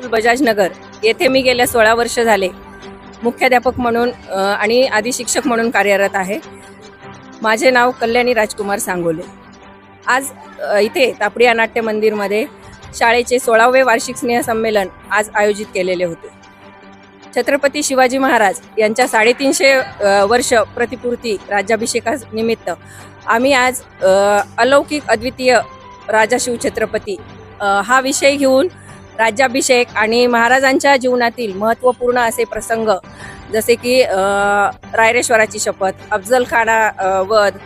बजाजनगर येथे मी गेल्या 16 वर्ष झाले मुख्याध्यापक म्हणून आणि आदी शिक्षक म्हणून कार्यरत आहे। माझे नाव कल्याणी राजकुमार सांगोले। आज इथे तापडिया नाट्य मंदिरमध्ये शाळेचे 16वे वार्षिक स्नेहसंमेलन आज आयोजित केलेले होते। छत्रपती शिवाजी महाराज यांच्या 350 वर्ष प्रतिपूर्ती राज्याभिषेकानिमित्त आम्ही आज अलौकिक अद्वितीय राजा शिवछत्रपती हा विषय घेऊन राज्याभिषेक आणि महाराजांच्या जीवनातील महत्त्वपूर्ण असे प्रसंग जसे की रायरेश्वराची शपथ, अफजल खाना वध,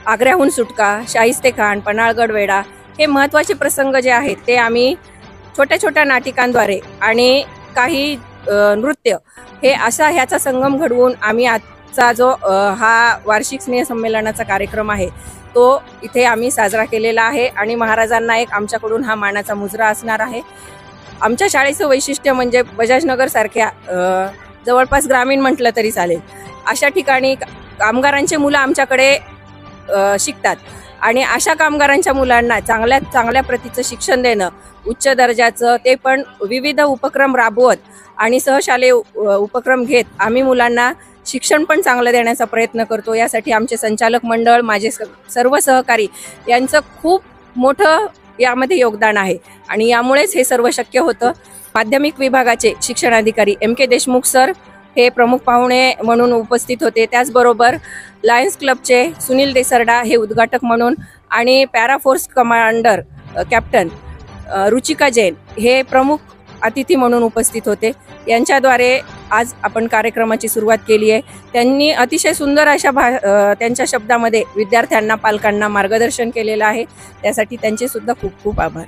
आग्र्याहून सुटका, शाहिस्तेखान, पन्हाळगड वेढा हे महत्त्वाचे प्रसंग जे आहेत ते आम्ही छोट्या छोट्या नाटिकांद्वारे आणि काही नृत्य हे असा ह्याचा संगम घडवून आम्ही आजचा जो हा वार्षिक स्नेहसंमेलनाचा कार्यक्रम आहे तो इथे आम्ही साजरा केलेला आहे आणि महाराजांना एक आमच्याकडून हा मानाचा मुजरा असणार आहे। आमच्या शाळेचं वैशिष्ट्य म्हणजे बजाजनगर सारख्या जवळपास ग्रामीण म्हटलं तरी चालेल अशा ठिकाणी कामगारांचे मुलं आमच्याकडे शिकतात आणि अशा कामगारांच्या मुलांना चांगल्या प्रतीचं शिक्षण देणं, उच्च दर्जाचं, ते पण विविध उपक्रम राबवत आणि सहशालेय उपक्रम घेत आम्ही मुलांना शिक्षण पण चांगलं देण्याचा प्रयत्न करतो। यासाठी आमचे संचालक मंडळ, माझे सर्व सहकारी यांचं खूप मोठं यामध्ये योगदान आहे आणि यामुळेच हे सर्व शक्य होतं। माध्यमिक विभागाचे शिक्षणाधिकारी MK देशमुख सर हे प्रमुख पाहुणे म्हणून उपस्थित होते। त्याचबरोबर लायन्स क्लबचे सुनील देसरडा हे उद्घाटक म्हणून आणि पॅराफोर्स कमांडर कॅप्टन रुचिका जैन हे प्रमुख अतिथी म्हणून उपस्थित होते। यांच्याद्वारे आज आपण कार्यक्रमाची सुरुवात केली आहे। त्यांनी अतिशय सुंदर अशा त्यांच्या शब्दामध्ये विद्यार्थ्यांना, पालकांना मार्गदर्शन केलेलं आहे। त्यासाठी त्यांचे सुद्धा खूप खूप आभार।